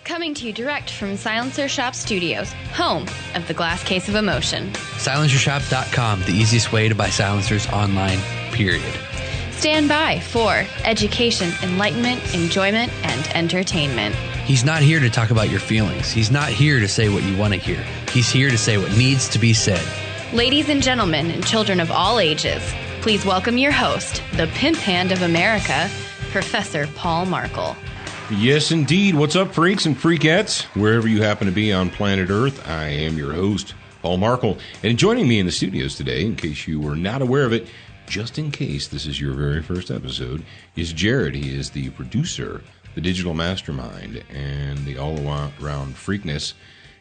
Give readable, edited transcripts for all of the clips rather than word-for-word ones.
Coming to you direct from Silencer Shop Studios, home of the Glass Case of Emotion. SilencerShop.com, the easiest way to buy silencers online, period. Stand by for education, enlightenment, enjoyment, and entertainment. He's not here to talk about your feelings. He's not here to say what you want to hear. He's here to say what needs to be said. Ladies and gentlemen, and children of all ages, please welcome your host, the pimp hand of America, Professor Paul Markle. Yes, indeed. What's up, freaks and freakettes? Wherever you happen to be on planet Earth, I am your host, Paul Markle. And joining me in the studios today, in case you were not aware of it, just in case this is your very first episode, is Jarrad. He is the producer, the digital mastermind, and the all-around freakness.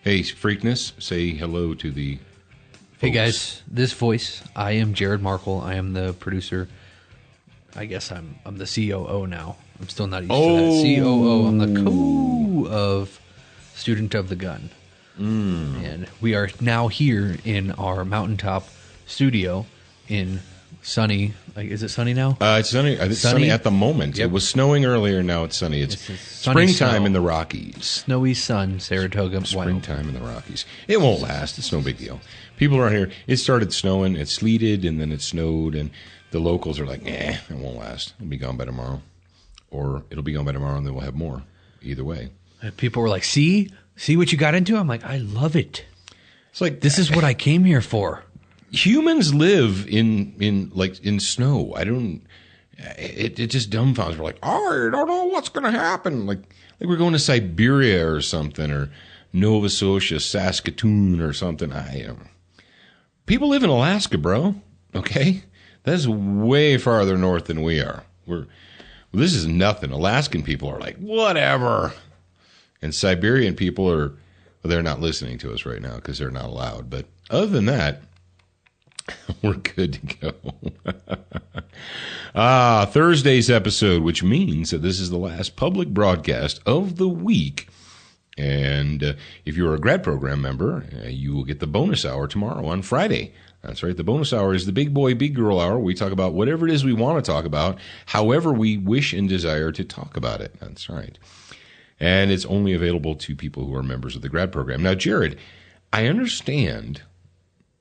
Hey, freakness, say hello to the folks. Hey, guys. This voice, I am Jarrad Markle. I am the producer. I guess I'm the COO now. I'm still not used to that. COO. I'm the co of Student of the Gun. And we are now here in our mountaintop studio in sunny, is it sunny now? It's sunny. It's sunny at the moment. Yep. It was snowing earlier. Now it's sunny. It's springtime in the Rockies. Snowy sun, Saratoga, Wyoming. Springtime in the Rockies. It won't last. It's no big deal. People around here, it started snowing, it sleeted, and then it snowed, and the locals are like, it won't last. It'll be gone by tomorrow. Or it'll be gone by tomorrow, and then we'll have more. Either way. And people were like, see what you got into? I'm like, I love it. It's like, this is what I came here for. Humans live in snow. It just dumbfounds. We're like, I don't know what's going to happen. Like we're going to Siberia or something, or Nova Scotia, Saskatoon or something. People live in Alaska, bro. Okay? That's way farther north than we are. This is nothing. Alaskan people are like, whatever. And Siberian people they're not listening to us right now because they're not allowed. But other than that, we're good to go. Thursday's episode, which means that this is the last public broadcast of the week. And if you're a grad program member, you will get the bonus hour tomorrow on Friday. That's right. The bonus hour is the big boy, big girl hour. We talk about whatever it is we want to talk about, however we wish and desire to talk about it. That's right. And it's only available to people who are members of the grad program. Now, Jarrad, I understand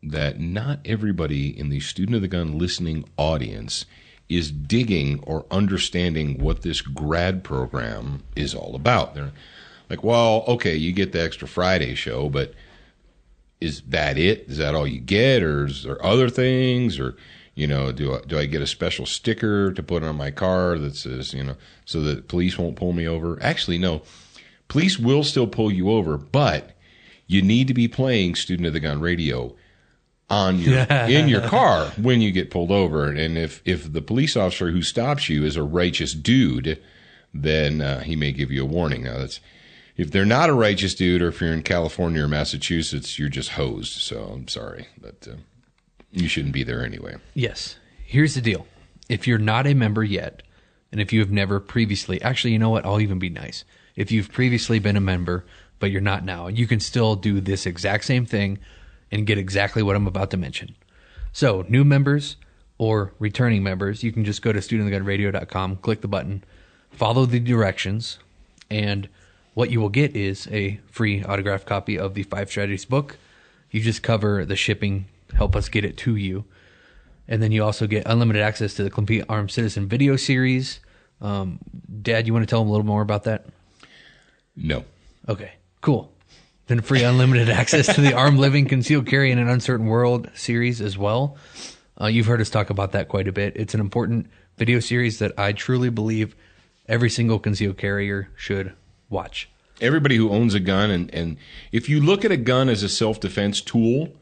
that not everybody in the Student of the Gun listening audience is digging or understanding what this grad program is all about. They're like, well, okay, you get the extra Friday show, but is that it? Is that all you get? Or is there other things? Or, do I get a special sticker to put on my car that says, so that police won't pull me over? Actually, no. Police will still pull you over, but you need to be playing Student of the Gun radio in your car when you get pulled over. And if the police officer who stops you is a righteous dude, then he may give you a warning. Now, if they're not a righteous dude, or if you're in California or Massachusetts, you're just hosed. So I'm sorry, but you shouldn't be there anyway. Yes. Here's the deal. If you're not a member yet, and if you have never previously, actually, you know what? I'll even be nice. If you've previously been a member, but you're not now, you can still do this exact same thing and get exactly what I'm about to mention. So new members or returning members, you can just go to studentofthegunradio.com, click the button, follow the directions, and what you will get is a free autographed copy of the 5 Strategies book. You just cover the shipping, help us get it to you. And then you also get unlimited access to the Complete Armed Citizen video series. Dad, you want to tell them a little more about that? No. Okay, cool. Then free unlimited access to the Armed Living, Concealed Carry in an Uncertain World series as well. You've heard us talk about that quite a bit. It's an important video series that I truly believe every single concealed carrier should watch. Everybody who owns a gun, and if you look at a gun as a self-defense tool,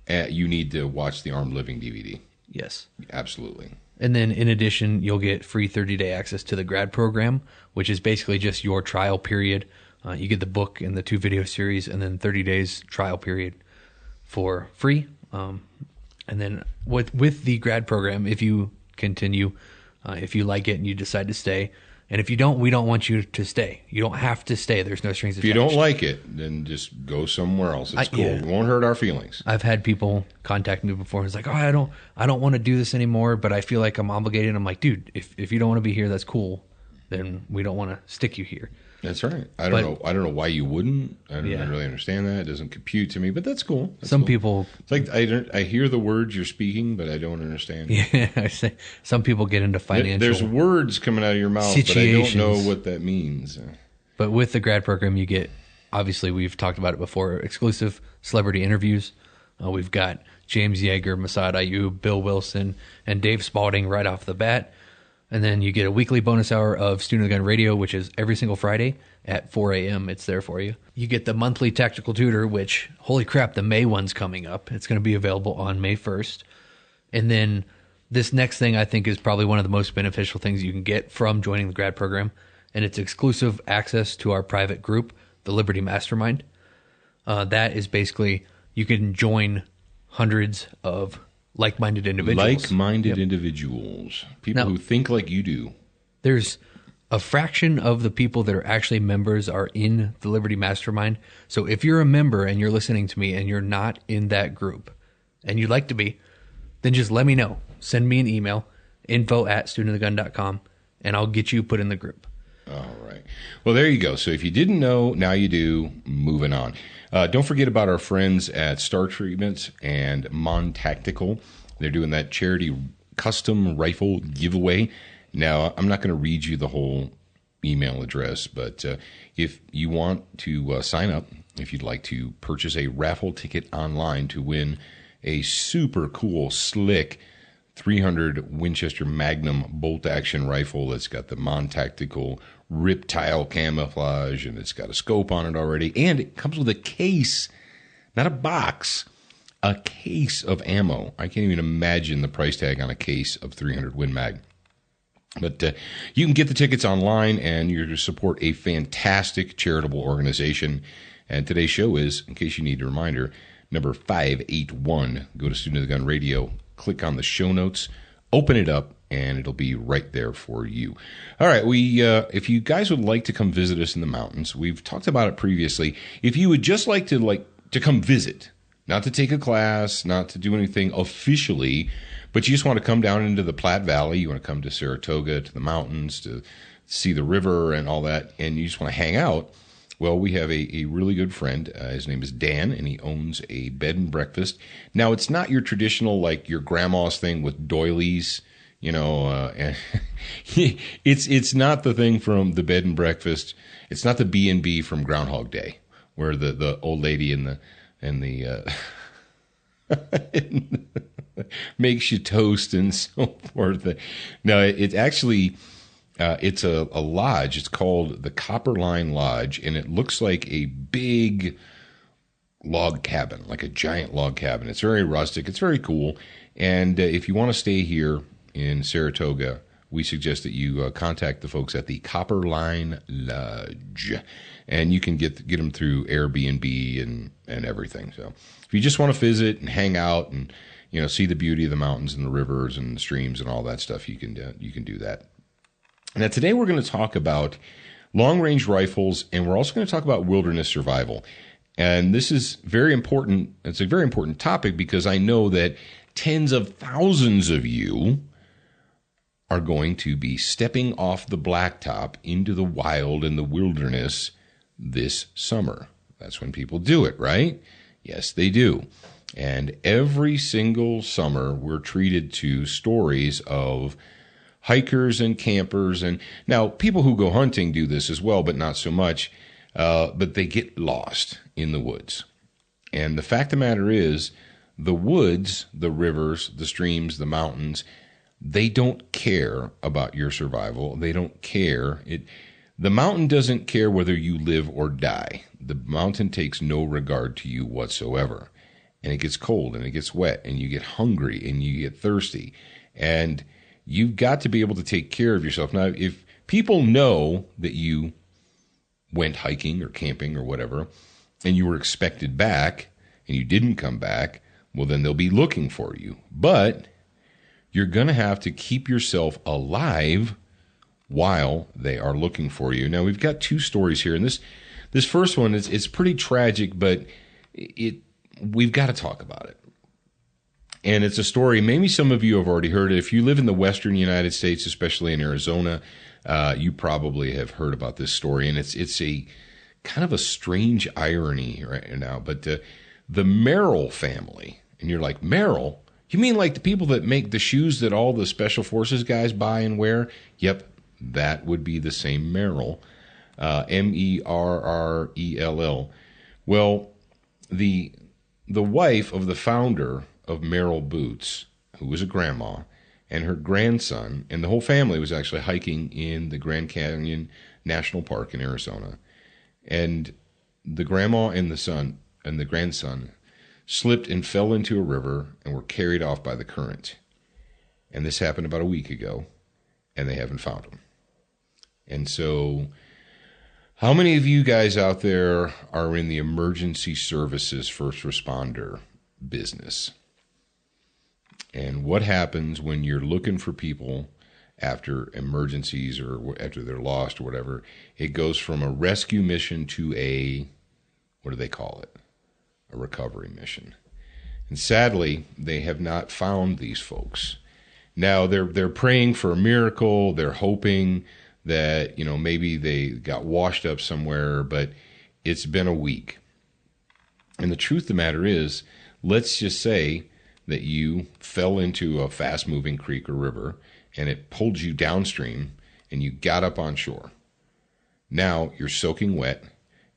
you need to watch the Armed Living DVD. Yes. Absolutely. And then in addition, you'll get free 30-day access to the grad program, which is basically just your trial period. You get the book and the 2 video series, and then 30 days trial period for free. And then with the grad program, if you continue, if you like it and you decide to stay, and if you don't, we don't want you to stay. You don't have to stay. There's no strings attached. If you don't like it, then just go somewhere else. It's cool. Yeah. It won't hurt our feelings. I've had people contact me before. It's like, I don't want to do this anymore, but I feel like I'm obligated. I'm like, dude, if you don't want to be here, that's cool. Then we don't want to stick you here. That's right. I don't know why you wouldn't. I don't really understand that. It doesn't compute to me, but that's cool. Some people, it's like I hear the words you're speaking, but I don't understand. Yeah, I say some people get into financial. There's words coming out of your mouth, situations. but I don't know what that means. But with the grad program, you get, obviously, we've talked about it before, exclusive celebrity interviews. We've got James Yeager, Masad Ayub, Bill Wilson, and Dave Spalding right off the bat. And then you get a weekly bonus hour of Student of the Gun Radio, which is every single Friday at 4 a.m. It's there for you. You get the monthly tactical tutor, which, holy crap, the May one's coming up. It's going to be available on May 1st. And then this next thing I think is probably one of the most beneficial things you can get from joining the grad program. And it's exclusive access to our private group, the Liberty Mastermind. That is basically, you can join hundreds of like-minded individuals. Individuals. People who think like you do. There's a fraction of the people that are actually members are in the Liberty Mastermind. So if you're a member and you're listening to me and you're not in that group and you'd like to be, then just let me know. Send me an email, info@studentofthegun.com, and I'll get you put in the group. All right. Well, there you go. So if you didn't know, now you do. Moving on. Don't forget about our friends at Star Treatments and Mon Tactical. They're doing that charity custom rifle giveaway. Now, I'm not going to read you the whole email address, but if you want to sign up, if you'd like to purchase a raffle ticket online to win a super cool, slick 300 Winchester Magnum bolt-action rifle that's got the Mon Tactical Riptile camouflage, and it's got a scope on it already, and it comes with a case, not a box, a case of ammo. I can't even imagine the price tag on a case of 300 Win Mag. But you can get the tickets online, and you're to support a fantastic charitable organization. And today's show is, in case you need a reminder, number 581. Go to Student of the Gun Radio, click on the show notes, open it up, and it'll be right there for you. All right, if you guys would like to come visit us in the mountains, we've talked about it previously. If you would just like to come visit, not to take a class, not to do anything officially, but you just want to come down into the Platte Valley, you want to come to Saratoga, to the mountains, to see the river and all that, and you just want to hang out, well, we have a really good friend. His name is Dan, and he owns a bed and breakfast. Now, it's not your traditional, like your grandma's thing with doilies, and it's not the thing from the bed and breakfast. It's not the B&B from Groundhog Day, where the old lady in the makes you toast and so forth. No, it actually, it's a lodge. It's called the Copper Line Lodge, and it looks like a big log cabin, like a giant log cabin. It's very rustic. It's very cool. And if you want to stay here in Saratoga, we suggest that you contact the folks at the Copper Line Lodge, and you can get them through Airbnb and everything. So if you just want to visit and hang out and see the beauty of the mountains and the rivers and the streams and all that stuff, you can do that. Now today we're going to talk about long-range rifles, and we're also going to talk about wilderness survival. And this is very important. It's a very important topic because I know that tens of thousands of you are going to be stepping off the blacktop into the wild and the wilderness this summer. That's when people do it, right? Yes, they do. And every single summer, we're treated to stories of hikers and campers. And now, people who go hunting do this as well, but not so much. But they get lost in the woods. And the fact of the matter is, the woods, the rivers, the streams, the mountains, they don't care about your survival. They don't care. The mountain doesn't care whether you live or die. The mountain takes no regard to you whatsoever. And it gets cold and it gets wet and you get hungry and you get thirsty. And you've got to be able to take care of yourself. Now, if people know that you went hiking or camping or whatever, and you were expected back and you didn't come back, well, then they'll be looking for you. But you're going to have to keep yourself alive while they are looking for you. Now, we've got two stories here, and this first one it's pretty tragic, but we've got to talk about it. And it's a story, maybe some of you have already heard it. If you live in the western United States, especially in Arizona, You probably have heard about this story, and it's a kind of a strange irony right now. But the Merrill family, and you're like, Merrill? You mean like the people that make the shoes that all the Special Forces guys buy and wear? Yep, that would be the same Merrill, Merrell. Well, the wife of the founder of Merrill Boots, who was a grandma, and her grandson, and the whole family was actually hiking in the Grand Canyon National Park in Arizona. And the grandma and the grandson slipped and fell into a river and were carried off by the current. And this happened about a week ago, and they haven't found them. And so, how many of you guys out there are in the emergency services first responder business? And what happens when you're looking for people after emergencies or after they're lost or whatever? It goes from a rescue mission to a, what do they call it? A recovery mission. And sadly, they have not found these folks. Now they're praying for a miracle. They're hoping that, maybe they got washed up somewhere, but it's been a week. And the truth of the matter is, let's just say that you fell into a fast-moving creek or river and it pulled you downstream and you got up on shore. Now you're soaking wet.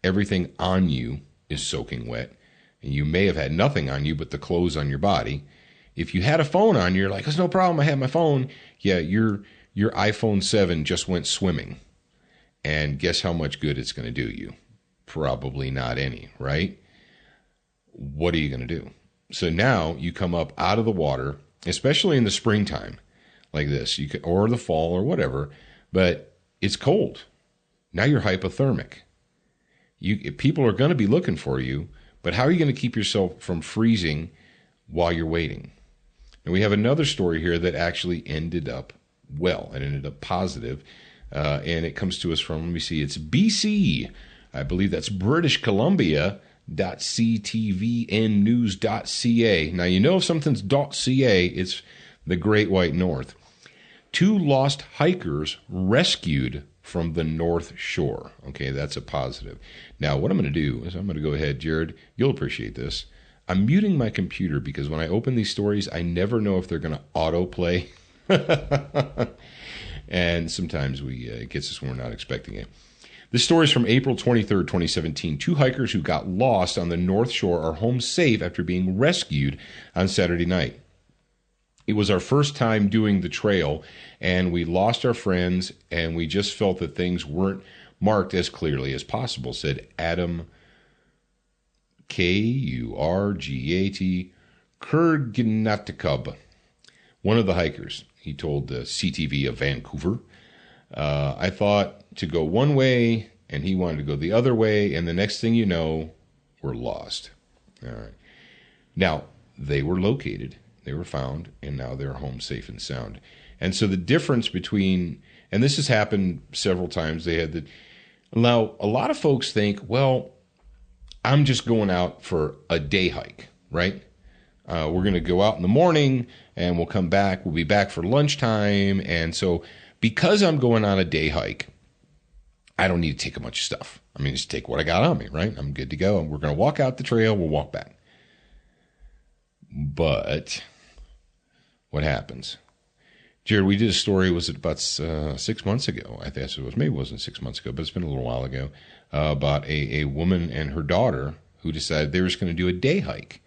Everything on you is soaking wet. And you may have had nothing on you but the clothes on your body. If you had a phone on you, you're like, it's no problem, I have my phone. Yeah, your iPhone 7 just went swimming. And guess how much good it's going to do you? Probably not any, right? What are you going to do? So now you come up out of the water, especially in the springtime like this, or the fall or whatever, but it's cold. Now you're hypothermic. People are going to be looking for you, but how are you going to keep yourself from freezing while you're waiting? And we have another story here that actually ended up well and ended up positive, and it comes to us from, let me see, it's BC. I believe that's British Columbia. .ctvnnews.ca. Now, if something's .ca, it's the Great White North. 2 lost hikers rescued from the North Shore. Okay, that's a positive. Now, what I'm going to do is I'm going to go ahead, Jarrad, you'll appreciate this. I'm muting my computer because when I open these stories, I never know if they're going to autoplay. And sometimes it gets us when we're not expecting it. This story is from April 23rd, 2017. 2 hikers who got lost on the North Shore are home safe after being rescued on Saturday night. It was our first time doing the trail, and we lost our friends, and we just felt that things weren't marked as clearly as possible, said Adam Kurgat Kurgnatikub, one of the hikers. He told the CTV of Vancouver, I thought to go one way, and he wanted to go the other way, and the next thing you know, we're lost. All right. Now, they were located, they were found, and now they're home safe and sound. And so the difference between, and this has happened several times, now, a lot of folks think, well, I'm just going out for a day hike, right? We're going to go out in the morning, and we'll come back, we'll be back for lunchtime, and so because I'm going on a day hike, I don't need to take a bunch of stuff. I mean, just take what I got on me, right? I'm good to go. We're going to walk out the trail. We'll walk back. But what happens? Jarrad, we did a story, was it about 6 months ago? I guess it was. Maybe it wasn't 6 months ago, but it's been a little while ago, about a woman and her daughter who decided they were just going to do a day hike.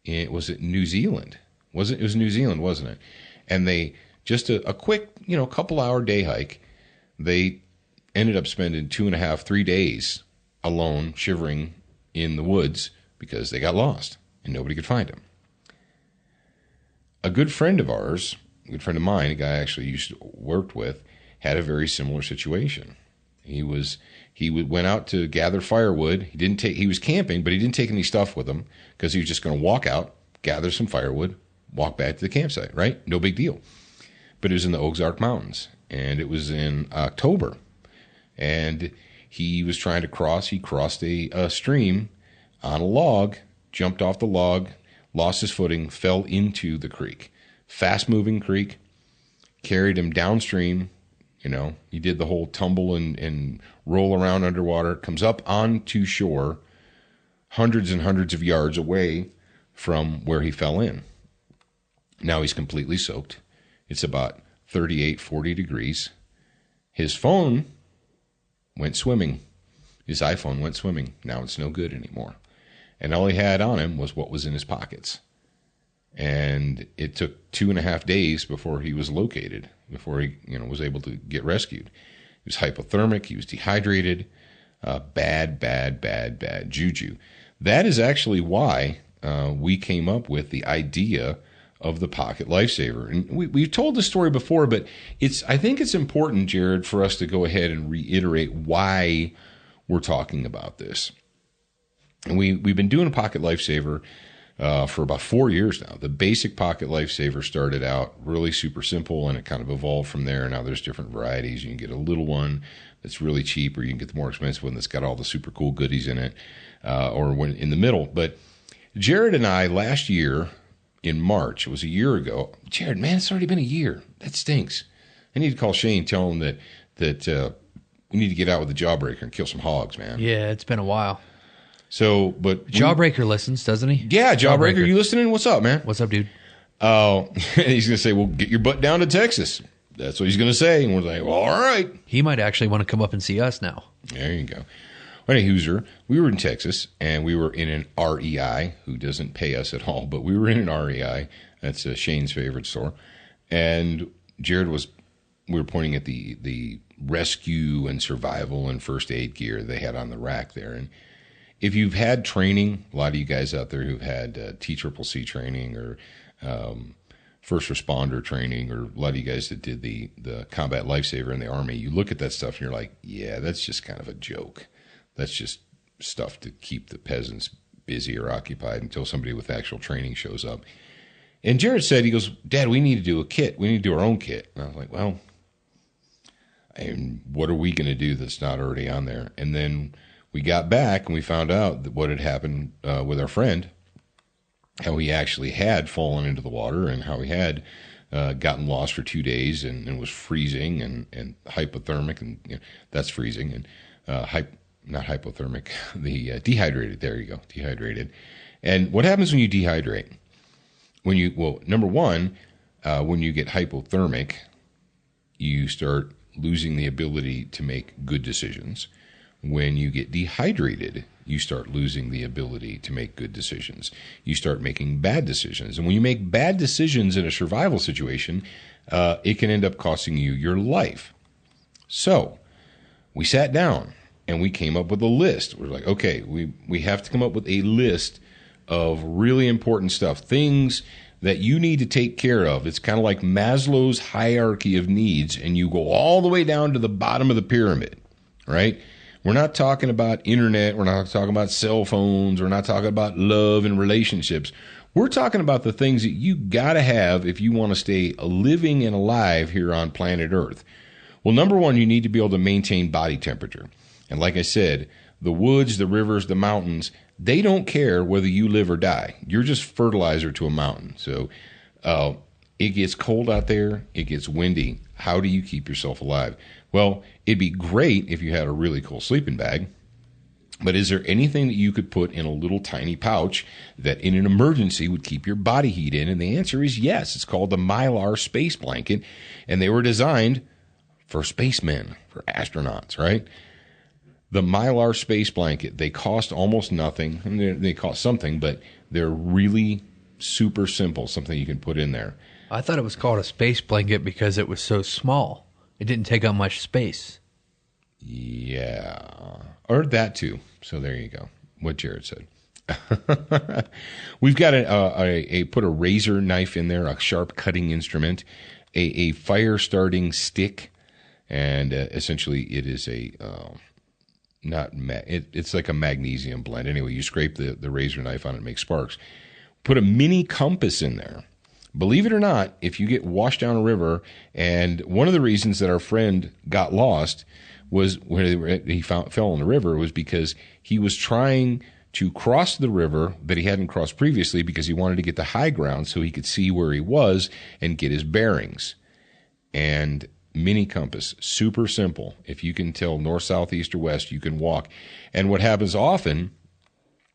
Was it New Zealand? It was New Zealand, wasn't it? And they, just a quick, couple-hour day hike, they ended up spending 2.5, 3 days alone, shivering in the woods because they got lost and nobody could find them. A good friend of ours, a good friend of mine, a guy I actually worked with, had a very similar situation. He went out to gather firewood. He was camping, but he didn't take any stuff with him because he was just going to walk out, gather some firewood, walk back to the campsite, right? No big deal. But it was in the Ozark Mountains, and it was in October. And he was trying to cross. He crossed a stream on a log, jumped off the log, lost his footing, fell into the creek. Fast-moving creek, carried him downstream, You know, he did the whole tumble and roll around underwater, comes up onto shore hundreds and hundreds of yards away from where he fell in. Now he's completely soaked. It's about 38, 40 degrees. His phone went swimming. His iPhone went swimming. Now it's no good anymore. And all he had on him was what was in his pockets. And it took 2.5 days before he was located, before he, was able to get rescued. He was hypothermic. He was dehydrated. Bad juju. That is actually why we came up with the idea of the Pocket Lifesaver. And we've told the story before, but I think it's important, Jarrad, for us to go ahead and reiterate why we're talking about this. And we've been doing a Pocket Lifesaver for about 4 years now. The basic Pocket Lifesaver started out really super simple, and it kind of evolved from there. Now there's different varieties. You can get a little one that's really cheap, or you can get the more expensive one that's got all the super cool goodies in it, or one in the middle. But Jarrad and I, last year in March, it was a year ago. Jarrad, man, it's already been a year. That stinks. I need to call Shane, tell him that we need to get out with the Jawbreaker and kill some hogs, man. Yeah, it's been a while. So, but Jawbreaker listens, doesn't he? Yeah, Jawbreaker, you listening? What's up, man? What's up, dude? He's going to say, well, get your butt down to Texas. That's what he's going to say. And we're like, well, all right. He might actually want to come up and see us now. There you go. Well, anyway, Hooser, we were in Texas, and we were in an REI, who doesn't pay us at all, but we were in an REI. That's Shane's favorite store. And Jarrad we were pointing at the rescue and survival and first aid gear they had on the rack there. And if you've had training, a lot of you guys out there who've had TCCC training or first responder training, or a lot of you guys that did the combat lifesaver in the Army, you look at that stuff and you're like, yeah, that's just kind of a joke. That's just stuff to keep the peasants busy or occupied until somebody with actual training shows up. And Jarrad said, he goes, Dad, we need to do a kit. We need to do our own kit. And I was like, well, and what are we going to do that's not already on there? And then we got back and we found out that what had happened with our friend, how he actually had fallen into the water and how he had gotten lost for 2 days and was freezing and hypothermic, and that's freezing, and not hypothermic, the dehydrated. There you go, dehydrated. And what happens when you dehydrate? Number one, when you get hypothermic, you start losing the ability to make good decisions. When you get dehydrated, you start losing the ability to make good decisions. You start making bad decisions. And when you make bad decisions in a survival situation, it can end up costing you your life. So we sat down and we came up with a list. We're like, okay, we have to come up with a list of really important stuff, things that you need to take care of. It's kind of like Maslow's hierarchy of needs, and you go all the way down to the bottom of the pyramid, right? We're not talking about internet. We're not talking about cell phones. We're not talking about love and relationships. We're talking about the things that you got to have if you want to stay living and alive here on planet Earth. Well, number one, you need to be able to maintain body temperature. And like I said, the woods, the rivers, the mountains, they don't care whether you live or die. You're just fertilizer to a mountain. So it gets cold out there. It gets windy. How do you keep yourself alive? Well, it'd be great if you had a really cool sleeping bag. But is there anything that you could put in a little tiny pouch that in an emergency would keep your body heat in? And the answer is yes. It's called the Mylar Space Blanket. And they were designed for spacemen, for astronauts, right? The Mylar Space Blanket, they cost almost nothing. I mean, they cost something, but they're really super simple, something you can put in there. I thought it was called a space blanket because it was so small. It didn't take up much space. Yeah. Or that too. So there you go. What Jarrad said. We've got put a razor knife in there, a sharp cutting instrument, a fire starting stick, and essentially it is it's like a magnesium blend. Anyway, you scrape the razor knife on it, make sparks. Put a mini compass in there. Believe it or not, if you get washed down a river, and one of the reasons that our friend got lost was when he fell in the river was because he was trying to cross the river that he hadn't crossed previously because he wanted to get the high ground so he could see where he was and get his bearings. And mini compass, super simple. If you can tell north, south, east, or west, you can walk. And what happens often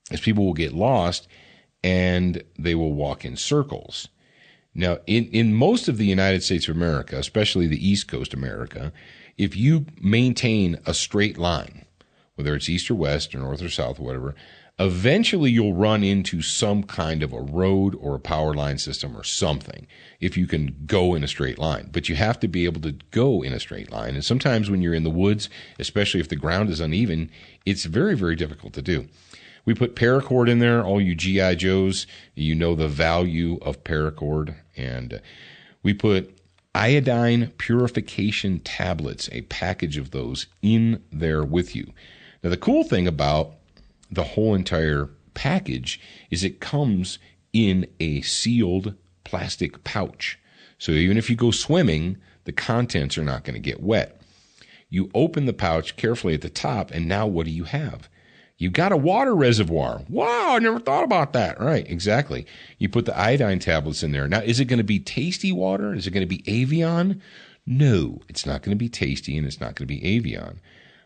is people will get lost and they will walk in circles. Now, in most of the United States of America, especially the East Coast America, if you maintain a straight line, whether it's east or west or north or south or whatever, eventually you'll run into some kind of a road or a power line system or something if you can go in a straight line. But you have to be able to go in a straight line. And sometimes when you're in the woods, especially if the ground is uneven, it's very, very difficult to do. We put paracord in there. All you G.I. Joes, you know the value of paracord. And we put iodine purification tablets, a package of those in there with you. Now, the cool thing about the whole entire package is it comes in a sealed plastic pouch. So even if you go swimming, the contents are not going to get wet. You open the pouch carefully at the top, and now what do you have? You got a water reservoir. Wow, I never thought about that. Right, exactly. You put the iodine tablets in there. Now, is it going to be tasty water? Is it going to be Evian? No, it's not going to be tasty, and it's not going to be Evian.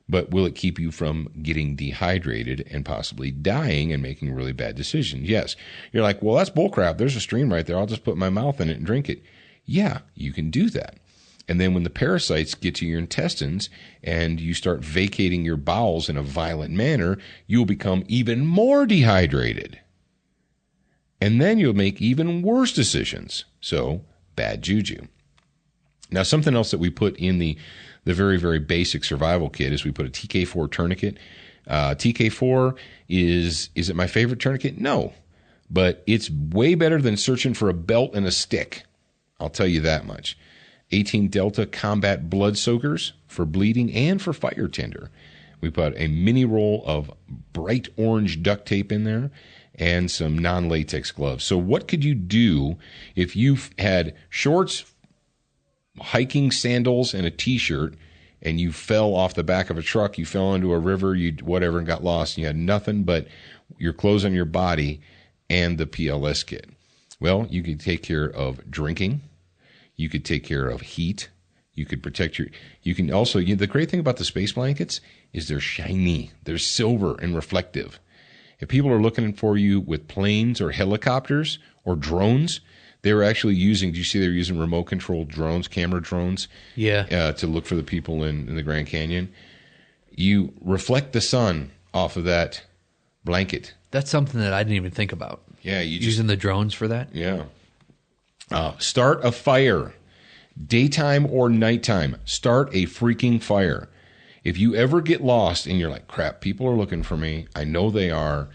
But will it keep you from getting dehydrated and possibly dying and making really bad decisions? Yes. You're like, well, that's bullcrap. There's a stream right there. I'll just put my mouth in it and drink it. Yeah, you can do that. And then when the parasites get to your intestines and you start vacating your bowels in a violent manner, you'll become even more dehydrated. And then you'll make even worse decisions. So, bad juju. Now, something else that we put in the very, very basic survival kit is we put a TK4 tourniquet. TK4 is it my favorite tourniquet? No, but it's way better than searching for a belt and a stick. I'll tell you that much. 18 Delta Combat Blood Soakers for bleeding and for fire tender. We put a mini roll of bright orange duct tape in there and some non-latex gloves. So what could you do if you had shorts, hiking sandals, and a T-shirt, and you fell off the back of a truck, you fell into a river, you whatever, and got lost, and you had nothing but your clothes on your body and the PLS kit? Well, you could take care of drinking. You could take care of heat. You could protect you can also, the great thing about the space blankets is they're shiny. They're silver and reflective. If people are looking for you with planes or helicopters or drones, they were actually using, do you see they're using remote controlled drones, camera drones? Yeah. To look for the people in the Grand Canyon. You reflect the sun off of that blanket. That's something that I didn't even think about. Yeah. Using the drones for that? Yeah. Start a fire. Daytime or nighttime. Start a freaking fire. If you ever get lost and you're like, crap, people are looking for me. I know they are.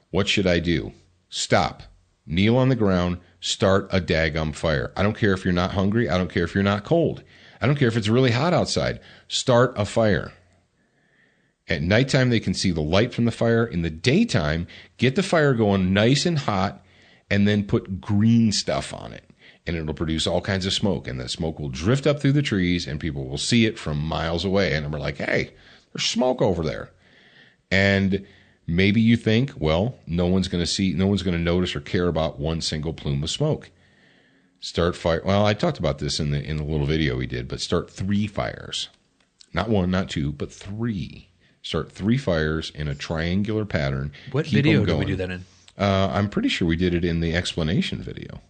What should I do? Stop. Kneel on the ground. Start a daggum fire. I don't care if you're not hungry. I don't care if you're not cold. I don't care if it's really hot outside. Start a fire. At nighttime, they can see the light from the fire. In the daytime, get the fire going nice and hot and then put green stuff on it. And it'll produce all kinds of smoke. And that smoke will drift up through the trees and people will see it from miles away. And we're like, hey, there's smoke over there. And maybe you think, well, no one's going to notice or care about one single plume of smoke. Start fire. Well, I talked about this in the little video we did, but start 3 fires. Not 1, not 2, but 3. Start 3 fires in a triangular pattern. What video did we do that in? I'm pretty sure we did it in the explanation video.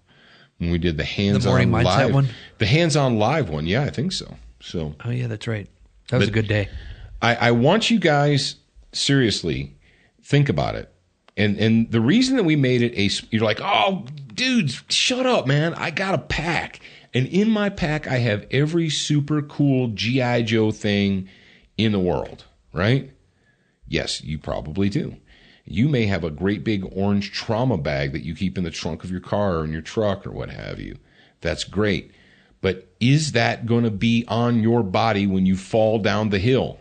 When we did the hands-on morning mindset live one? The hands-on live one. Yeah, I think so. Oh, yeah, that's right. That was a good day. I want you guys, seriously, think about it. And the reason that we made it you're like, oh, dudes, shut up, man. I got a pack. And in my pack, I have every super cool G.I. Joe thing in the world, right? Yes, you probably do. You may have a great big orange trauma bag that you keep in the trunk of your car or in your truck or what have you. That's great. But is that going to be on your body when you fall down the hill?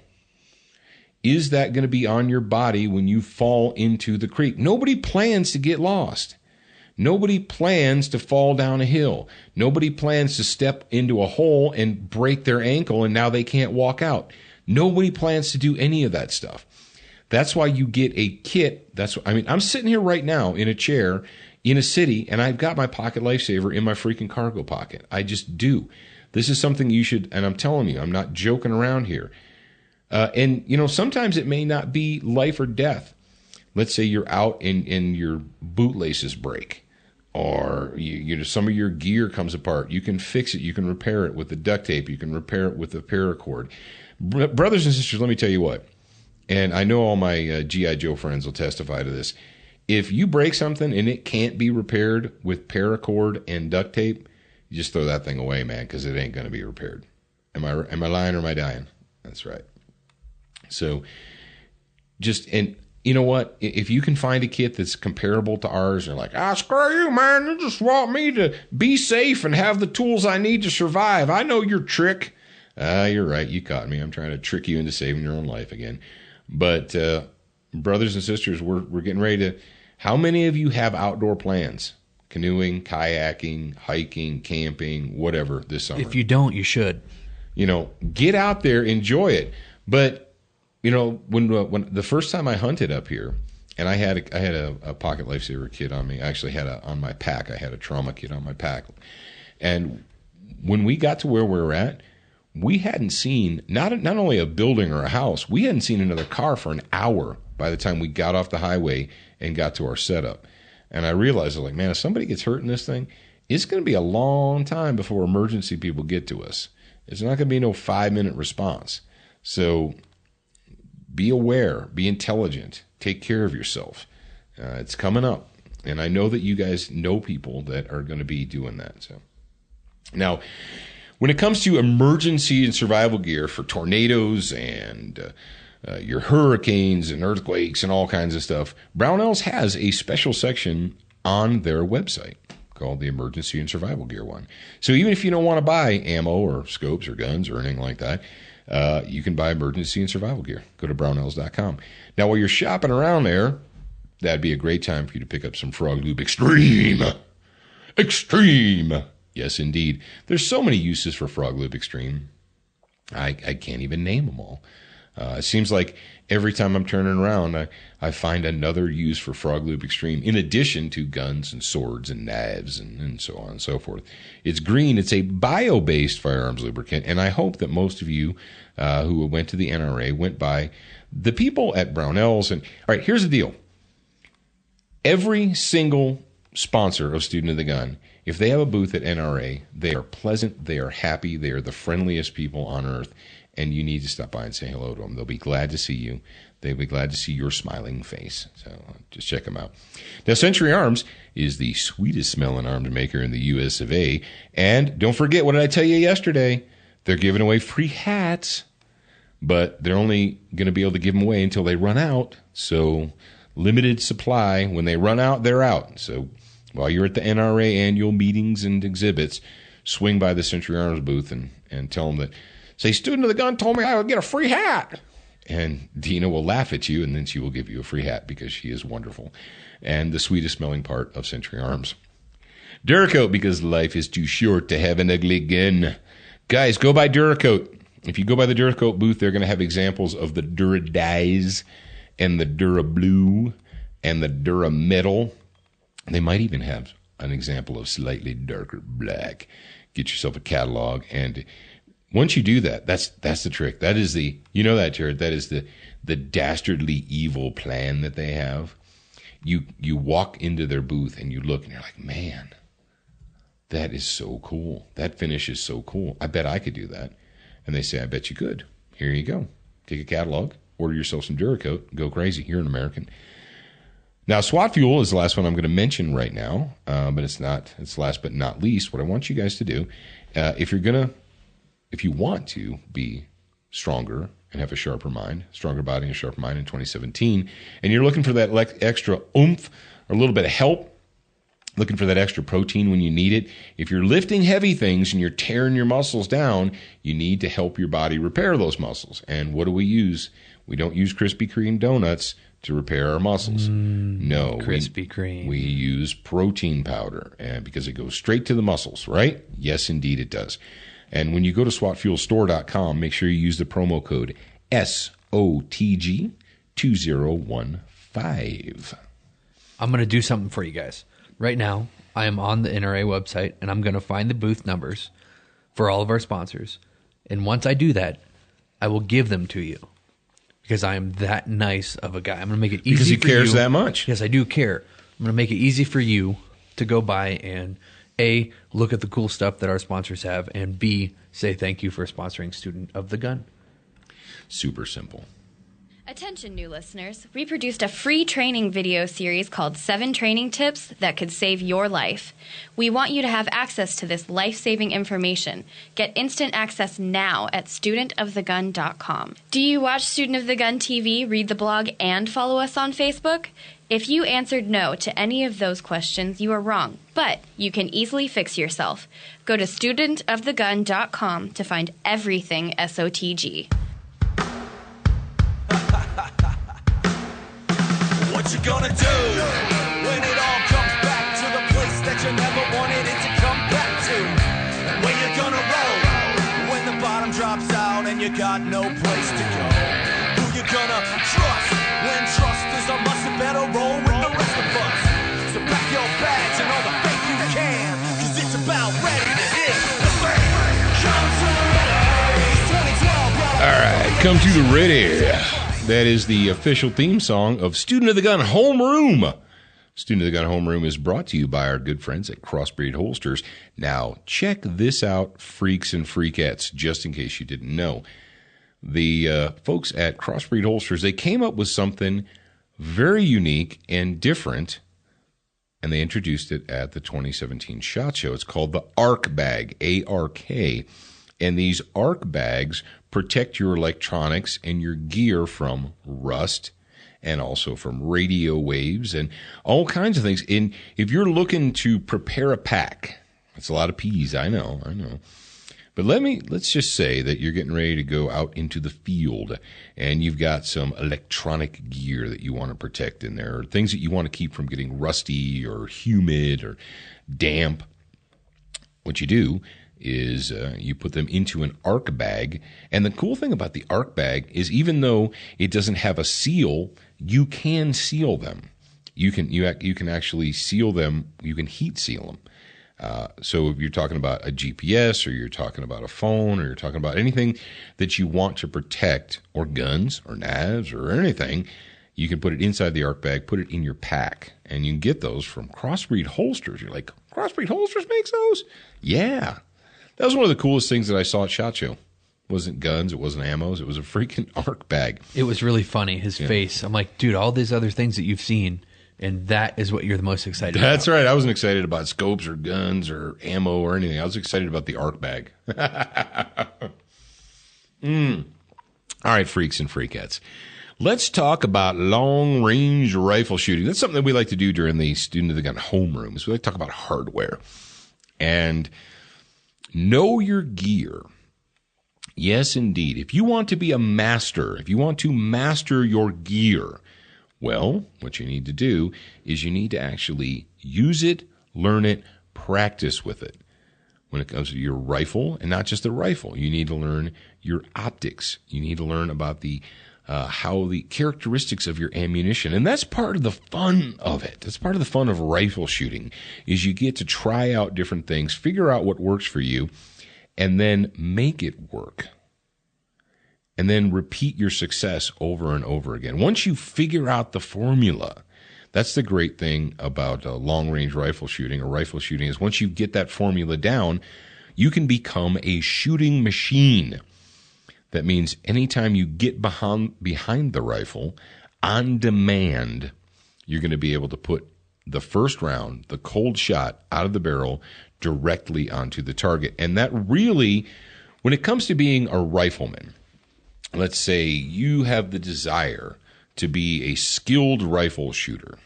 Is that going to be on your body when you fall into the creek? Nobody plans to get lost. Nobody plans to fall down a hill. Nobody plans to step into a hole and break their ankle and now they can't walk out. Nobody plans to do any of that stuff. That's why you get a kit. I'm sitting here right now in a chair in a city, and I've got my pocket lifesaver in my freaking cargo pocket. I just do. This is something you should, and I'm telling you, I'm not joking around here. And, sometimes it may not be life or death. Let's say you're out and your bootlaces break, or some of your gear comes apart. You can fix it. You can repair it with the duct tape. You can repair it with the paracord. Brothers and sisters, let me tell you what, and I know all my G.I. Joe friends will testify to this. If you break something and it can't be repaired with paracord and duct tape, you just throw that thing away, man, because it ain't going to be repaired. Am I lying or am I dying? That's right. So and you know what? If you can find a kit that's comparable to ours, you're like, screw you, man. You just want me to be safe and have the tools I need to survive. I know your trick. You're right. You caught me. I'm trying to trick you into saving your own life again. But brothers and sisters, we're getting ready to. How many of you have outdoor plans? Canoeing, kayaking, hiking, camping, whatever this summer. If you don't, you should. Get out there, enjoy it. But when the first time I hunted up here, and I had a pocket lifesaver kit on me. I actually had on my pack. I had a trauma kit on my pack. And when we got to where we were at, we hadn't seen not only a building or a house, we hadn't seen another car for an hour by the time we got off the highway and got to our setup. And I realized, like, man, if somebody gets hurt in this thing, it's going to be a long time before emergency people get to us. It's not going to be no 5-minute response. So be aware, be intelligent, take care of yourself. It's coming up. And I know that you guys know people that are going to be doing that. So now, when it comes to emergency and survival gear for tornadoes and your hurricanes and earthquakes and all kinds of stuff, Brownells has a special section on their website called the Emergency and Survival Gear one. So even if you don't want to buy ammo or scopes or guns or anything like that, you can buy emergency and survival gear. Go to brownells.com. Now, while you're shopping around there, that'd be a great time for you to pick up some Frog Lube Extreme. Extreme. Yes, indeed. There's so many uses for Frog Lube Extreme. I can't even name them all. It seems like every time I'm turning around, I find another use for Frog Lube Extreme, in addition to guns and swords and knives and so on and so forth. It's green. It's a bio-based firearms lubricant, and I hope that most of you who went to the NRA went by the people at Brownells. And all right, here's the deal. Every single sponsor of Student of the Gun, if they have a booth at NRA, they are pleasant, they are happy, they are the friendliest people on earth. And you need to stop by and say hello to them. They'll be glad to see you. They'll be glad to see your smiling face. So just check them out. Now, Century Arms is the sweetest smelling arms maker in the U.S. of A. And don't forget, what did I tell you yesterday? They're giving away free hats. But they're only going to be able to give them away until they run out. So limited supply. When they run out, they're out. So while you're at the NRA annual meetings and exhibits, swing by the Century Arms booth and tell them that, say, Student of the Gun told me I would get a free hat. And Dina will laugh at you, and then she will give you a free hat because she is wonderful. And the sweetest smelling part of Century Arms. Duracoat, because life is too short to have an ugly gun. Guys, go buy Duracoat. If you go by the Duracoat booth, they're going to have examples of the Duradize and the Durablue and the Durametal. They might even have an example of slightly darker black. Get yourself a catalog, and once you do that, that's the trick. That is you know that, Jarrad, that is the dastardly evil plan that they have. You walk into their booth and you look and you're like, man, that is so cool. That finish is so cool. I bet I could do that. And they say, I bet you could. Here you go. Take a catalog, order yourself some Duracoat, go crazy. You're an American. Now, SWAT Fuel is the last one I'm going to mention right now, but it's last but not least. What I want you guys to do, if you want to be stronger and have a sharper mind, stronger body and a sharper mind in 2017, and you're looking for that extra oomph or a little bit of help, looking for that extra protein when you need it, if you're lifting heavy things and you're tearing your muscles down, you need to help your body repair those muscles. And what do we use? We don't use Krispy Kreme donuts to repair our muscles. No. Krispy Kreme. We use protein powder because it goes straight to the muscles, right? Yes, indeed it does. And when you go to SWATfuelstore.com, make sure you use the promo code SOTG2015. I'm going to do something for you guys. Right now, I am on the NRA website, and I'm going to find the booth numbers for all of our sponsors. And once I do that, I will give them to you because I am that nice of a guy. I'm going to make it easy Because he for cares you. that much. Yes, I do care. I'm going to make it easy for you to go by and A, look at the cool stuff that our sponsors have, and B, say thank you for sponsoring Student of the Gun. Super simple. Attention, new listeners. We produced a free training video series called 7 Training Tips That Could Save Your Life. We want you to have access to this life-saving information. Get instant access now at studentofthegun.com. Do you watch Student of the Gun TV, read the blog, and follow us on Facebook? If you answered no to any of those questions, you are wrong, but you can easily fix yourself. Go to studentofthegun.com to find everything SOTG. What you gonna do when it all comes back to the place that you never wanted it to come back to? Where you gonna roll when the bottom drops out and you got no place to go? Who you gonna trust when trust is a must? You better roll with the rest of us. So pack your bags and all the faith you can, 'cause it's about ready to hit the fan. Come to the ready. 2012. All right, come to the ready. That is the official theme song of Student of the Gun Homeroom. Student of the Gun Homeroom is brought to you by our good friends at Crossbreed Holsters. Now, check this out, freaks and freakettes, just in case you didn't know. The folks at Crossbreed Holsters, they came up with something very unique and different, and they introduced it at the 2017 SHOT Show. It's called the ARC Bag, A-R-K. And these ARC bags protect your electronics and your gear from rust and also from radio waves and all kinds of things. And if you're looking to prepare a pack, that's a lot of P's, I know. But let's just say that you're getting ready to go out into the field and you've got some electronic gear that you want to protect in there, or things that you want to keep from getting rusty or humid or damp. What you do is you put them into an ARC bag. And the cool thing about the ARC bag is even though it doesn't have a seal, you can seal them. You can actually seal them. You can heat seal them. So if you're talking about a GPS or you're talking about a phone or you're talking about anything that you want to protect, or guns or knives or anything, you can put it inside the ARC bag, put it in your pack, and you can get those from Crossbreed Holsters. You're like, Crossbreed Holsters makes those? Yeah. That was one of the coolest things that I saw at SHOT Show. It wasn't guns, it wasn't ammos, it was a freaking ARC bag. It was really funny, his face. I'm like, dude, all these other things that you've seen, and that is what you're the most excited about. That's right. I wasn't excited about scopes or guns or ammo or anything. I was excited about the ARC bag. All right, freaks and freakettes. Let's talk about long-range rifle shooting. That's something that we like to do during the Student of the Gun homerooms. We like to talk about hardware. And know your gear. Yes, indeed. If you want to be a master, if you want to master your gear, well, what you need to do is you need to actually use it, learn it, practice with it. When it comes to your rifle, and not just the rifle, you need to learn your optics. You need to learn about how the characteristics of your ammunition. And that's part of the fun of it. That's part of the fun of rifle shooting, is you get to try out different things, figure out what works for you, and then make it work. And then repeat your success over and over again. Once you figure out the formula, that's the great thing about long-range rifle shooting, or rifle shooting, is once you get that formula down, you can become a shooting machine. That means anytime you get behind the rifle, on demand, you're going to be able to put the first round, the cold shot, out of the barrel directly onto the target. And that really, when it comes to being a rifleman, let's say you have the desire to be a skilled rifle shooter.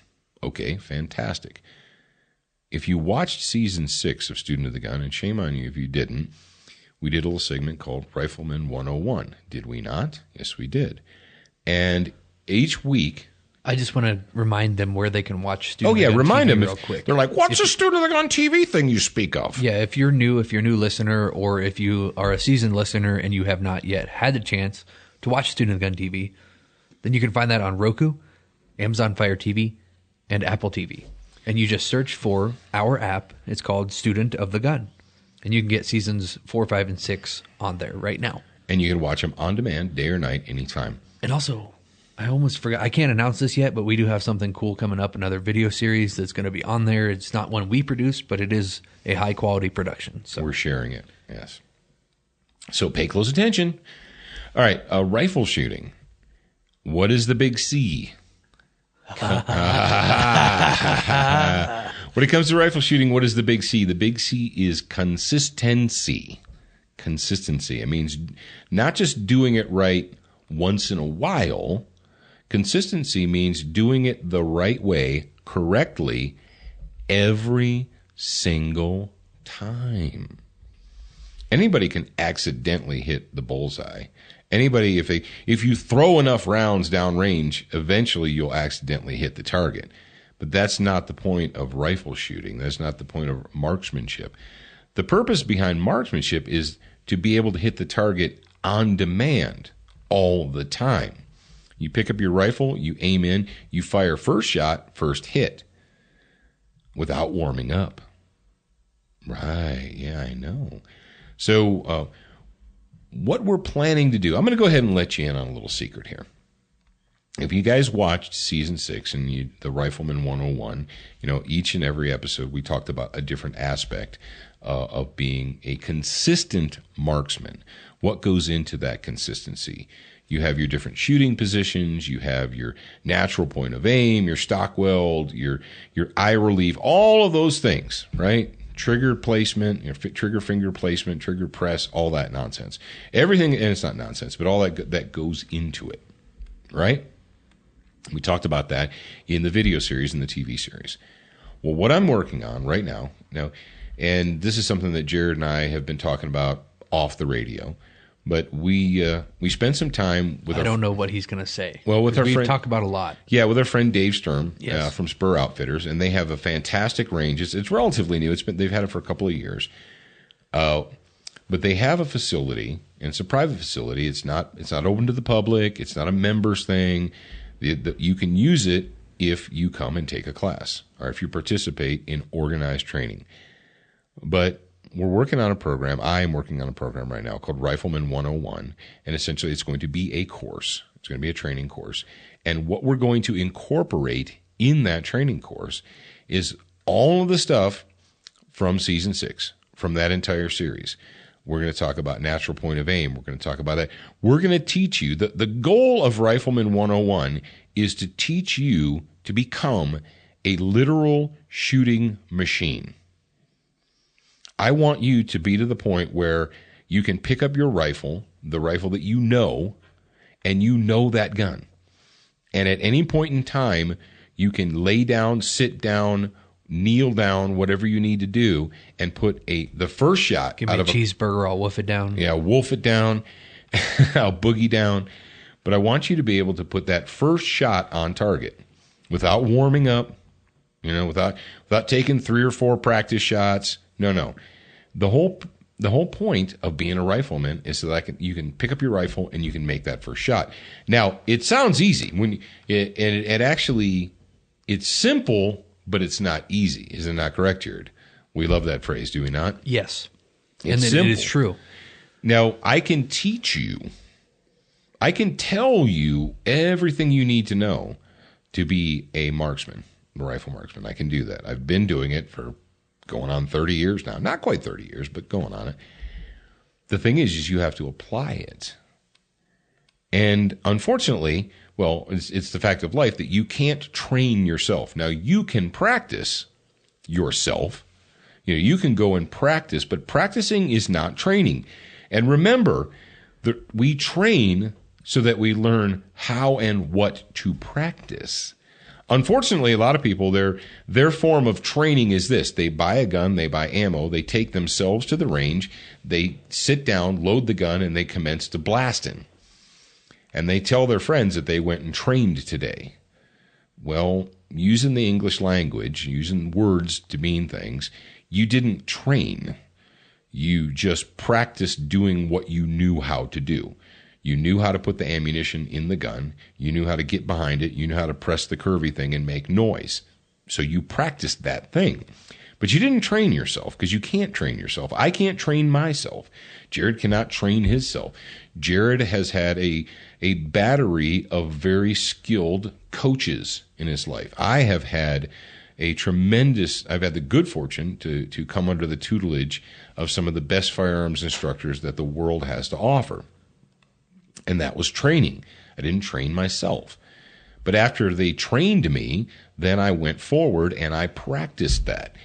Okay, fantastic. If you watched season 6 of Student of the Gun, and shame on you if you didn't, we did a little segment called Rifleman 101. Did we not? Yes, we did. And each week, I just want to remind them where they can watch Student of the Gun remind TV them real quick. They're like, what's the Student of the Gun TV thing you speak of? Yeah, if you're a new listener, or if you are a seasoned listener and you have not yet had the chance to watch Student of the Gun TV, then you can find that on Roku, Amazon Fire TV, and Apple TV. And you just search for our app. It's called Student of the Gun. And you can get seasons 4, 5, and 6 on there right now. And you can watch them on demand, day or night, anytime. And also, I almost forgot. I can't announce this yet, but we do have something cool coming up, another video series that's going to be on there. It's not one we produced, but it is a high-quality production. So we're sharing it, yes. So pay close attention. All right, rifle shooting. What is the big C? When it comes to rifle shooting, what is the big C? The big C is consistency. Consistency. It means not just doing it right once in a while. Consistency means doing it the right way, correctly, every single time. Anybody can accidentally hit the bullseye. Anybody, if you throw enough rounds downrange, eventually you'll accidentally hit the target. But that's not the point of rifle shooting. That's not the point of marksmanship. The purpose behind marksmanship is to be able to hit the target on demand all the time. You pick up your rifle, you aim in, you fire first shot, first hit, without warming up. Right, yeah, I know. So what we're planning to do, I'm going to go ahead and let you in on a little secret here. If you guys watched season 6 and the Rifleman 101, each and every episode we talked about a different aspect of being a consistent marksman. What goes into that consistency? You have your different shooting positions, you have your natural point of aim, your stock weld, your eye relief, all of those things, right? Trigger placement, trigger finger placement, trigger press, all that nonsense. Everything, and it's not nonsense, but all that goes into it, right? We talked about that in the video series and the TV series. Well, what I'm working on right now, and this is something that Jarrad and I have been talking about off the radio, but we spent some time with. I don't know what he's going to say. Well, with our friend, we talk about a lot. Yeah, with our friend Dave Sturm yes. From Spur Outfitters, and they have a fantastic range. It's relatively new. They've had it for a couple of years, but they have a facility, and it's a private facility. It's not open to the public. It's not a members thing. You can use it if you come and take a class or if you participate in organized training. But we're working on a program. I am working on a program right now called Rifleman 101, and essentially it's going to be a course. It's going to be a training course. And what we're going to incorporate in that training course is all of the stuff from season 6, from that entire series. We're going to talk about natural point of aim. We're going to talk about that. We're going to teach you. The goal of Rifleman 101 is to teach you to become a literal shooting machine. I want you to be to the point where you can pick up your rifle, the rifle that you know, and you know that gun. And at any point in time, you can lay down, sit down, kneel down, whatever you need to do, and put the first shot. Give me a cheeseburger, I'll wolf it down. Yeah, wolf it down. I'll boogie down. But I want you to be able to put that first shot on target without warming up, without taking 3 or 4 practice shots. No. The whole point of being a rifleman is so that you can pick up your rifle and you can make that first shot. Now, it sounds easy it's simple, but it's not easy. Is it not correct, Jarrad? We love that phrase, do we not? Yes. It's and simple. It is true. Now, I can teach you. I can tell you everything you need to know to be a marksman, a rifle marksman. I can do that. I've been doing it for going on 30 years now. Not quite 30 years, but going on it. The thing is you have to apply it. And unfortunately, well, it's the fact of life that you can't train yourself. Now, you can practice yourself. You can go and practice, but practicing is not training. And remember that we train so that we learn how and what to practice. Unfortunately, a lot of people, their form of training is this. They buy a gun, they buy ammo, they take themselves to the range, they sit down, load the gun, and they commence to blasting. And they tell their friends that they went and trained today. Well, using the English language, using words to mean things, you didn't train. You just practiced doing what you knew how to do. You knew how to put the ammunition in the gun. You knew how to get behind it. You knew how to press the curvy thing and make noise. So you practiced that thing. But you didn't train yourself because you can't train yourself. I can't train myself. Jarrad cannot train himself. Jarrad has had a battery of very skilled coaches in his life. I have had I've had the good fortune to come under the tutelage of some of the best firearms instructors that the world has to offer. And that was training. I didn't train myself. But after they trained me, then I went forward and I practiced that.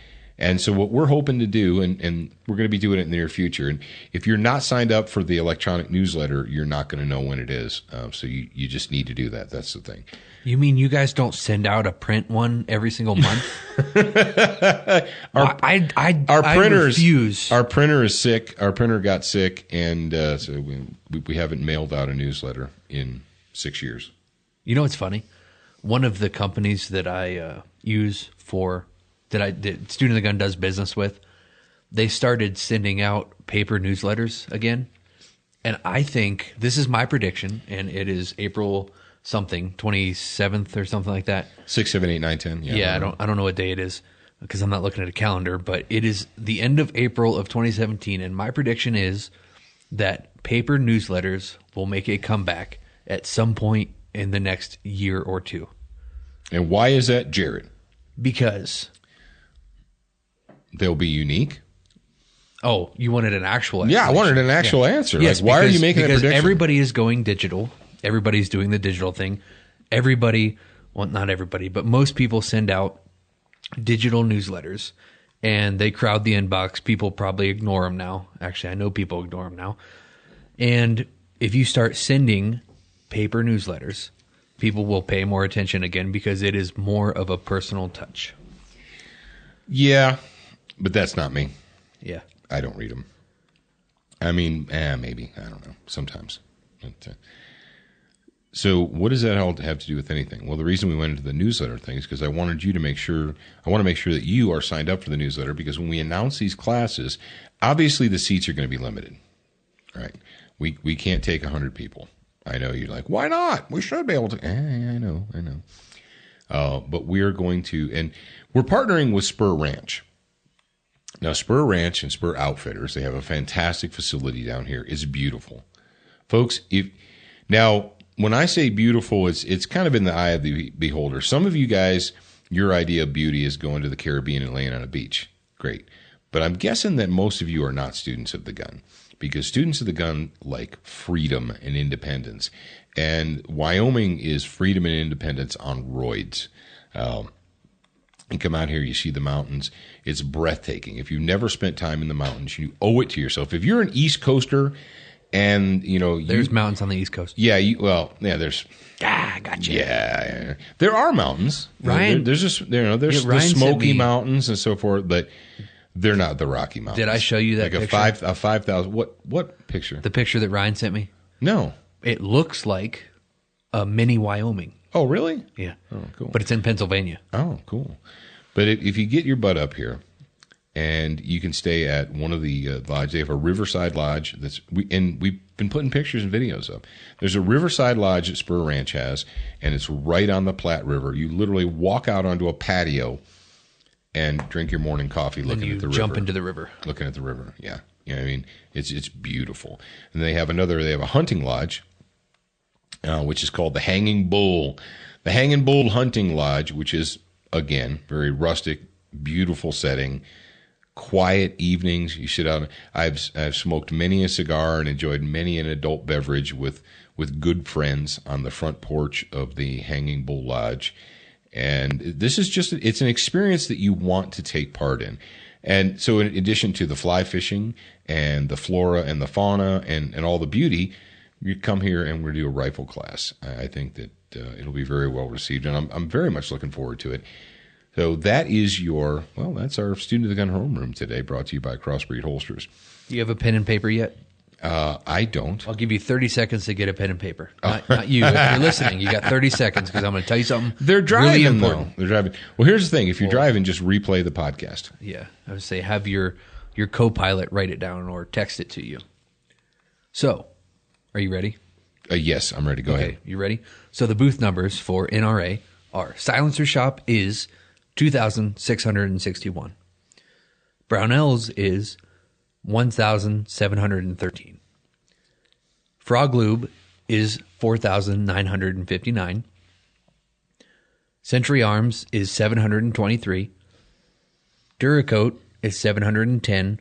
And so what we're hoping to do, and we're going to be doing it in the near future, and if you're not signed up for the electronic newsletter, you're not going to know when it is. So you just need to do that. That's the thing. You mean you guys don't send out a print one every single month? Our printers refuse. Our printer is sick. Our printer got sick, and so we haven't mailed out a newsletter in 6 years. You know what's funny? One of the companies that I use that Student of the Gun does business with, they started sending out paper newsletters again. And I think, this is my prediction, and it is April something, 27th or something like that. 6, 7, 8, 9, 10. Yeah, I don't know what day it is because I'm not looking at a calendar, but it is the end of April of 2017. And my prediction is that paper newsletters will make a comeback at some point in the next year or two. And why is that, Jarrad? Because they'll be unique. Oh, you wanted an actual answer? Yeah, I wanted an actual answer. Yes, like, why are you making that because prediction? Everybody is going digital. Everybody's doing the digital thing. Well, not everybody, but most people send out digital newsletters, and they crowd the inbox. People probably ignore them now. Actually, I know people ignore them now. And if you start sending paper newsletters, people will pay more attention again because it is more of a personal touch. Yeah, but that's not me. Yeah. I don't read them. I mean, maybe. I don't know. Sometimes. But, so what does that all have to do with anything? Well, the reason we went into the newsletter thing is because I want to make sure that you are signed up for the newsletter, because when we announce these classes, obviously the seats are going to be limited. Right? We can't take 100 people. I know you're like, why not? We should be able to. I know. But we're going to, and we're partnering with Spur Ranch. Now, Spur Ranch and Spur Outfitters, they have a fantastic facility down here. It's beautiful. Folks, now, when I say beautiful, it's kind of in the eye of the beholder. Some of you guys, your idea of beauty is going to the Caribbean and laying on a beach. Great. But I'm guessing that most of you are not students of the gun, because students of the gun like freedom and independence. And Wyoming is freedom and independence on roids. You come out here, you see the mountains. It's breathtaking. If you've never spent time in the mountains, you owe it to yourself. If you're an East Coaster and, there's mountains on the East Coast. Yeah, there's... Gotcha. Yeah. There are mountains. Ryan... There's the Smoky Mountains and so forth, but they're not the Rocky Mountains. Did I show you that like picture? a 5,000... What picture? The picture that Ryan sent me? No. It looks like a mini Wyoming. Oh, really? Yeah. Oh, cool. But it's in Pennsylvania. Oh, cool. But if you get your butt up here, and you can stay at one of the lodges, they have a Riverside Lodge. And we've been putting pictures and videos up. There's a Riverside Lodge that Spur Ranch has, and it's right on the Platte River. You literally walk out onto a patio and drink your morning coffee looking at the river. Jump into the river. Looking at the river, yeah. I mean, it's beautiful. And they have a hunting lodge, which is called the Hanging Bull. The Hanging Bull Hunting Lodge, which is, again, very rustic, beautiful setting, quiet evenings. You sit out. I've smoked many a cigar and enjoyed many an adult beverage with good friends on the front porch of the Hanging Bull Lodge. And this is it's an experience that you want to take part in. And so in addition to the fly fishing and the flora and the fauna and all the beauty, you come here and we're going to do a rifle class. I think that it'll be very well received, and I'm very much looking forward to it. So that is that's our Student of the Gun Homeroom today, brought to you by Crossbreed Holsters. Do you have a pen and paper yet? I don't. I'll give you 30 seconds to get a pen and paper. Not you. If you're listening, you got 30 seconds because I'm going to tell you something. They're driving, really important. They're driving. Well, here's the thing. If you're driving, just replay the podcast. Yeah. I would say have your co-pilot write it down or text it to you. So, are you ready? Yes, I'm ready. Go ahead. You ready? So the booth numbers for NRA are Silencer Shop is 2,661. Brownells is 1,713. Frog Lube is 4,959. Century Arms is 723. Duracoat is 710.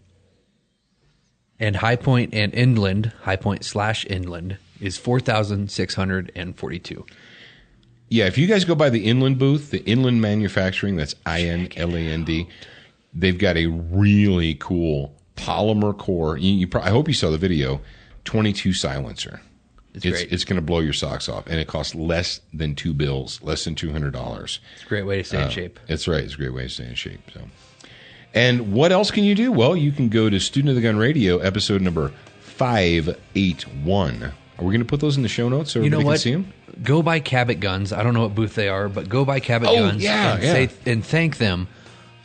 And High Point and Inland, High Point/Inland, is 4,642. Yeah, if you guys go by the Inland booth, the Inland Manufacturing, that's INLAND, they've got a really cool polymer core. I hope you saw the video. 22 silencer. It's great. It's going to blow your socks off, and it costs less than $2, less than $200. It's a great way to stay in shape. That's right. It's a great way to stay in shape. So, and what else can you do? Well, you can go to Student of the Gun Radio, episode number 581. Are we going to put those in the show notes so everybody can see them? Go buy Cabot Guns. I don't know what booth they are, but go buy Cabot Guns and thank them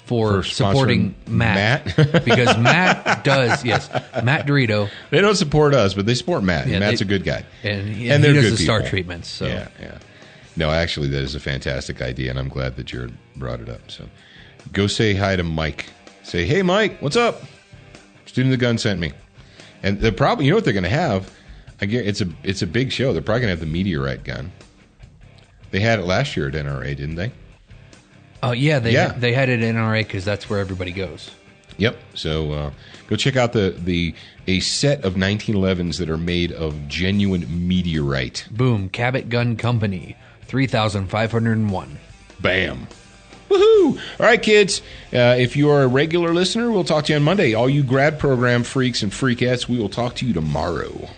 for supporting Matt. Because Matt does, Matt Dorito. They don't support us, but they support Matt. Yeah, Matt's a good guy. And he does the star treatments. So. Yeah. No, actually, that is a fantastic idea, and I'm glad that Jarrad brought it up. So go say hi to Mike. Say, hey, Mike, what's up? Student of the Gun sent me. And they're probably, you know what they're going to have? It's a big show. They're probably going to have the Meteorite gun. They had it last year at NRA, didn't they? Oh, yeah, they had it at NRA because that's where everybody goes. Yep. So go check out a set of 1911s that are made of genuine meteorite. Boom. Cabot Gun Company, 3,501. Bam. Woohoo! All right, kids. If you are a regular listener, we'll talk to you on Monday. All you grad program freaks and freakettes, we will talk to you tomorrow.